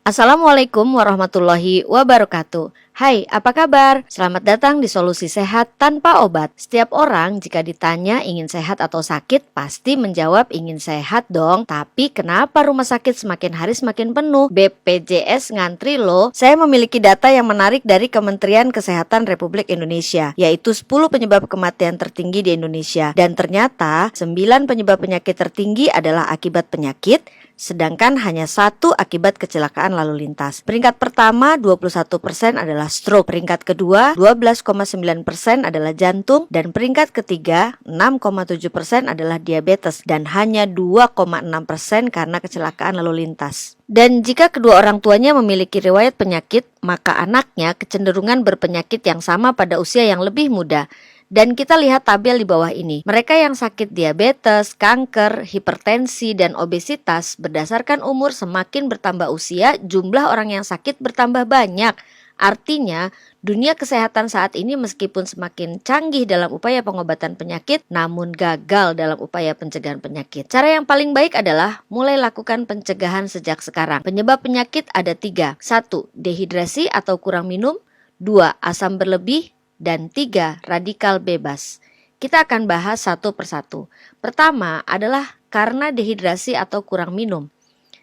Assalamualaikum warahmatullahi wabarakatuh. Hai, apa kabar? Selamat datang di Solusi Sehat Tanpa Obat. Setiap orang jika ditanya ingin sehat atau sakit, pasti menjawab ingin sehat dong. Tapi kenapa rumah sakit semakin hari semakin penuh? BPJS ngantri loh. Saya memiliki data yang menarik dari Kementerian Kesehatan Republik Indonesia, yaitu 10 penyebab kematian tertinggi di Indonesia. Dan ternyata 9 penyebab penyakit tertinggi adalah akibat penyakit, sedangkan hanya 1 akibat kecelakaan lalu lintas. Peringkat pertama 21% adalah stroke, peringkat kedua 12,9% adalah jantung, dan peringkat ketiga 6,7% adalah diabetes, dan hanya 2,6% karena kecelakaan lalu lintas. Dan jika kedua orang tuanya memiliki riwayat penyakit, maka anaknya kecenderungan berpenyakit yang sama pada usia yang lebih muda. Dan kita lihat tabel di bawah ini. Mereka yang sakit diabetes, kanker, hipertensi, dan obesitas berdasarkan umur semakin bertambah usia, jumlah orang yang sakit bertambah banyak. Artinya, dunia kesehatan saat ini meskipun semakin canggih dalam upaya pengobatan penyakit, namun gagal dalam upaya pencegahan penyakit. Cara yang paling baik adalah mulai lakukan pencegahan sejak sekarang. Penyebab penyakit ada 3. 1. Dehidrasi atau kurang minum. 2. Asam berlebih. Dan 3. Radikal bebas. Kita akan bahas satu persatu. Pertama adalah karena dehidrasi atau kurang minum.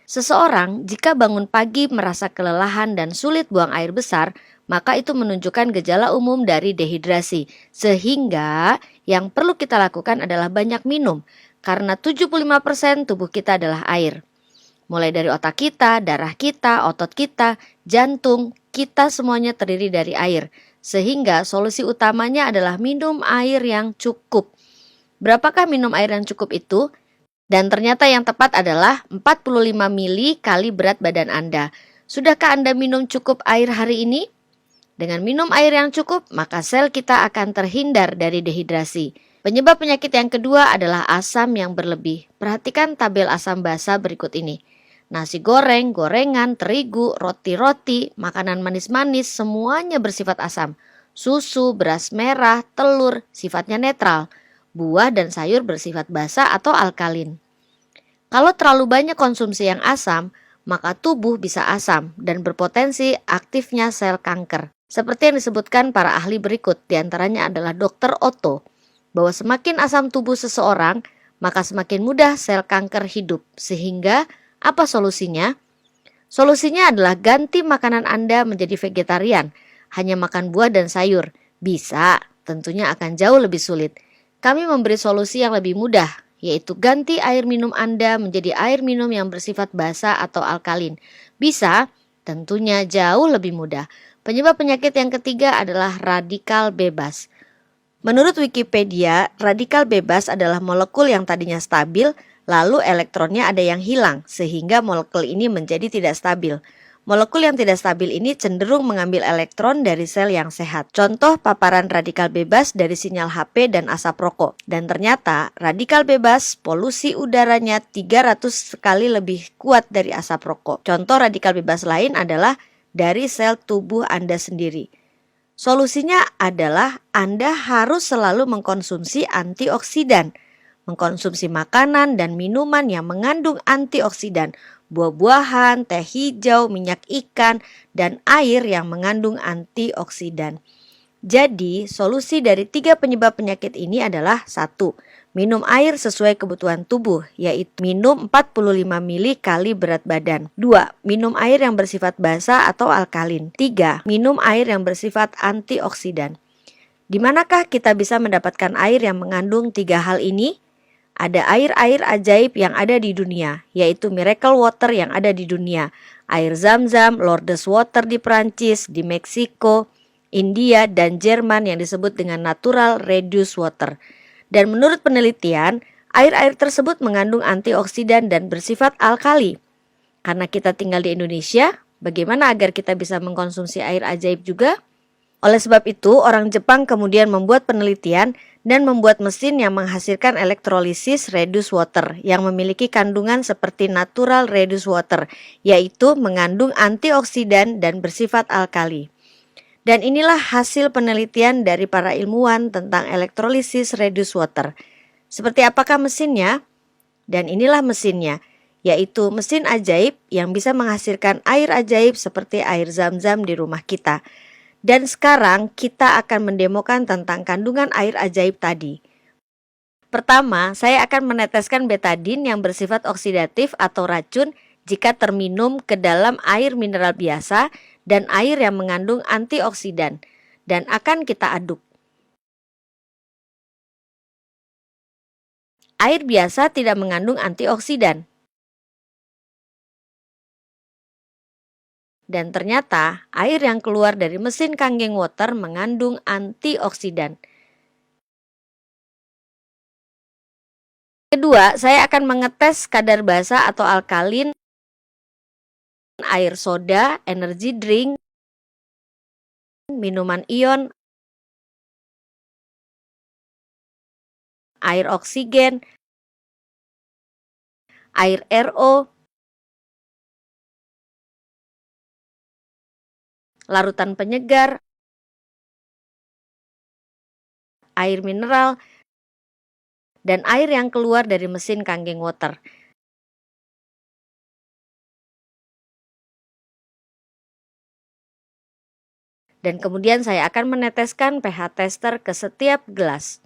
Seseorang jika bangun pagi merasa kelelahan dan sulit buang air besar, maka itu menunjukkan gejala umum dari dehidrasi. Sehingga yang perlu kita lakukan adalah banyak minum, karena 75% tubuh kita adalah air. Mulai dari otak kita, darah kita, otot kita, jantung, kita semuanya terdiri dari air. Sehingga solusi utamanya adalah minum air yang cukup. Berapakah minum air yang cukup itu? Dan ternyata yang tepat adalah 45 ml kali berat badan Anda. Sudahkah Anda minum cukup air hari ini? Dengan minum air yang cukup, maka sel kita akan terhindar dari dehidrasi. Penyebab penyakit yang kedua adalah asam yang berlebih. Perhatikan tabel asam basa berikut ini. Nasi goreng, gorengan, terigu, roti-roti, makanan manis-manis semuanya bersifat asam. Susu, beras merah, telur sifatnya netral. Buah dan sayur bersifat basa atau alkalin. Kalau terlalu banyak konsumsi yang asam, maka tubuh bisa asam dan berpotensi aktifnya sel kanker. Seperti yang disebutkan para ahli berikut, diantaranya adalah Dr. Otto, bahwa semakin asam tubuh seseorang, maka semakin mudah sel kanker hidup. Sehingga apa solusinya? Solusinya adalah ganti makanan Anda menjadi vegetarian, hanya makan buah dan sayur. Bisa, tentunya akan jauh lebih sulit. Kami memberi solusi yang lebih mudah, yaitu ganti air minum Anda menjadi air minum yang bersifat basa atau alkalin. Bisa, tentunya jauh lebih mudah. Penyebab penyakit yang ketiga adalah radikal bebas. Menurut Wikipedia, radikal bebas adalah molekul yang tadinya stabil, lalu elektronnya ada yang hilang, sehingga molekul ini menjadi tidak stabil. Molekul yang tidak stabil ini cenderung mengambil elektron dari sel yang sehat. Contoh paparan radikal bebas dari sinyal HP dan asap rokok. Dan ternyata radikal bebas polusi udaranya 300 kali lebih kuat dari asap rokok. Contoh radikal bebas lain adalah dari sel tubuh Anda sendiri. Solusinya adalah Anda harus selalu mengkonsumsi antioksidan. Mengkonsumsi makanan dan minuman yang mengandung antioksidan, buah-buahan, teh hijau, minyak ikan, dan air yang mengandung antioksidan. Jadi, solusi dari 3 penyebab penyakit ini adalah 1. Minum air sesuai kebutuhan tubuh, yaitu minum 45 ml kali berat badan. 2. Minum air yang bersifat basa atau alkalin. 3. Minum air yang bersifat antioksidan. Di manakah kita bisa mendapatkan air yang mengandung 3 hal ini? Ada air-air ajaib yang ada di dunia, yaitu miracle water yang ada di dunia. Air Zam-Zam, Lourdes water di Prancis, di Meksiko, India, dan Jerman yang disebut dengan natural reduced water. Dan menurut penelitian, air-air tersebut mengandung antioksidan dan bersifat alkali. Karena kita tinggal di Indonesia, bagaimana agar kita bisa mengkonsumsi air ajaib juga? Oleh sebab itu, orang Jepang kemudian membuat penelitian dan membuat mesin yang menghasilkan elektrolisis reduced water yang memiliki kandungan seperti natural reduced water, yaitu mengandung antioksidan dan bersifat alkali. Dan inilah hasil penelitian dari para ilmuwan tentang elektrolisis reduced water. Seperti apakah mesinnya? Dan inilah mesinnya. yaitu mesin ajaib yang bisa menghasilkan air ajaib seperti air zam-zam di rumah kita. Dan sekarang kita akan mendemokan tentang kandungan air ajaib tadi. Pertama, saya akan meneteskan betadin yang bersifat oksidatif atau racun jika terminum ke dalam air mineral biasa dan air yang mengandung antioksidan, dan akan kita aduk. Air biasa tidak mengandung antioksidan. Dan ternyata air yang keluar dari mesin Kangen Water mengandung antioksidan. Kedua, saya akan mengetes kadar basa atau alkalin air soda, energy drink, minuman ion, air oksigen, air RO, larutan penyegar, air mineral, dan air yang keluar dari mesin Kangen Water. Dan kemudian saya akan meneteskan pH tester ke setiap gelas.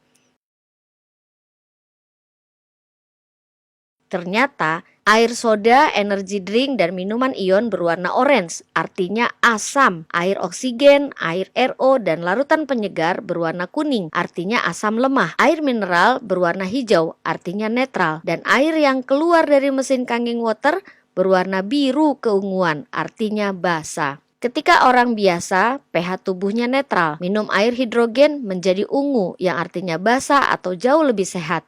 Ternyata air soda, energy drink, dan minuman ion berwarna orange, artinya asam. Air oksigen, air RO, dan larutan penyegar berwarna kuning, artinya asam lemah. Air mineral berwarna hijau, artinya netral. Dan air yang keluar dari mesin Kangen Water berwarna biru keunguan, artinya basa. Ketika orang biasa, pH tubuhnya netral. Minum air hidrogen menjadi ungu, yang artinya basa atau jauh lebih sehat.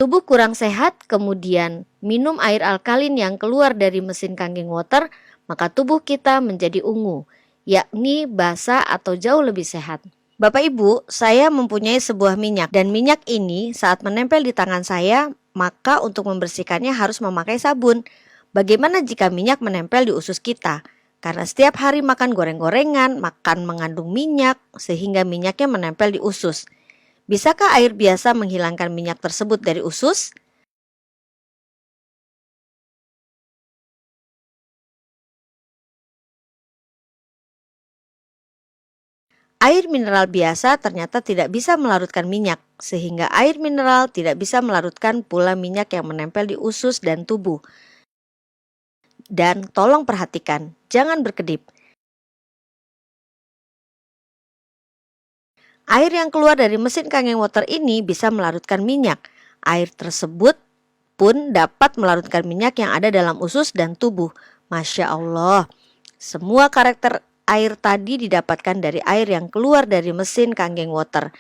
Tubuh kurang sehat, kemudian minum air alkalin yang keluar dari mesin Kangen Water, maka tubuh kita menjadi ungu, yakni basa atau jauh lebih sehat. Bapak Ibu, saya mempunyai sebuah minyak, dan minyak ini saat menempel di tangan saya, maka untuk membersihkannya harus memakai sabun. Bagaimana jika minyak menempel di usus kita? Karena setiap hari makan goreng-gorengan, makan mengandung minyak, sehingga minyaknya menempel di usus. Bisakah air biasa menghilangkan minyak tersebut dari usus? Air mineral biasa ternyata tidak bisa melarutkan minyak, sehingga air mineral tidak bisa melarutkan pula minyak yang menempel di usus dan tubuh. Dan tolong perhatikan, jangan berkedip. Air yang keluar dari mesin Kangen Water ini bisa melarutkan minyak. Air tersebut pun dapat melarutkan minyak yang ada dalam usus dan tubuh. Masya Allah, semua karakter air tadi didapatkan dari air yang keluar dari mesin Kangen Water.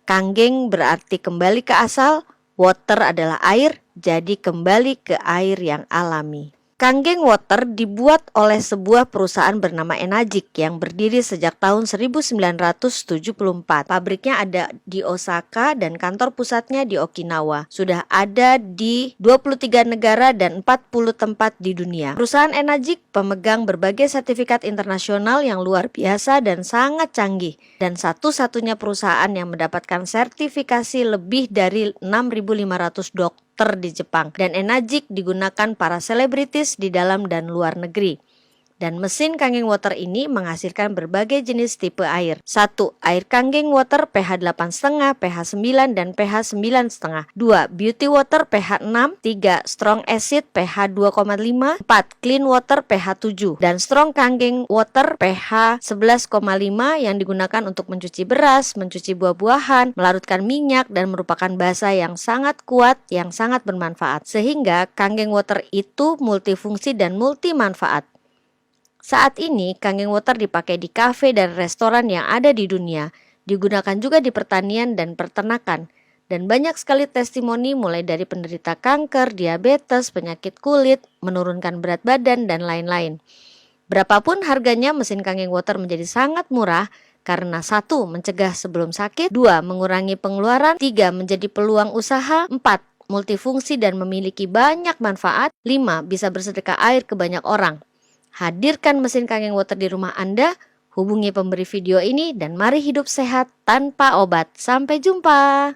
Kangen berarti kembali ke asal, water adalah air, jadi kembali ke air yang alami. Kangen Water dibuat oleh sebuah perusahaan bernama Enagic yang berdiri sejak tahun 1974. Pabriknya ada di Osaka dan kantor pusatnya di Okinawa. Sudah ada di 23 negara dan 40 tempat di dunia. Perusahaan Enagic pemegang berbagai sertifikat internasional yang luar biasa dan sangat canggih, dan satu-satunya perusahaan yang mendapatkan sertifikasi lebih dari 6.500 dokter di Jepang, dan Enagic digunakan para selebritis di dalam dan luar negeri. Dan mesin Kangen Water ini menghasilkan berbagai jenis tipe air. 1. Air Kangen Water pH 8,5, pH 9, dan pH 9,5. 2. Beauty Water pH 6. 3. Strong Acid pH 2,5. 4. Clean Water pH 7. Dan Strong Kangen Water pH 11,5 yang digunakan untuk mencuci beras, mencuci buah-buahan, melarutkan minyak, dan merupakan basa yang sangat kuat, yang sangat bermanfaat. Sehingga Kangen Water itu multifungsi dan multi manfaat. Saat ini Kangen Water dipakai di kafe dan restoran yang ada di dunia, digunakan juga di pertanian dan peternakan, dan banyak sekali testimoni mulai dari penderita kanker, diabetes, penyakit kulit, menurunkan berat badan, dan lain-lain. Berapapun harganya, mesin Kangen Water menjadi sangat murah karena 1. Mencegah sebelum sakit, 2. Mengurangi pengeluaran, 3. Menjadi peluang usaha, 4. Multifungsi dan memiliki banyak manfaat, 5. Bisa bersedekah air ke banyak orang. Hadirkan mesin Kangen Water di rumah Anda, hubungi pemberi video ini, dan mari hidup sehat tanpa obat. Sampai jumpa.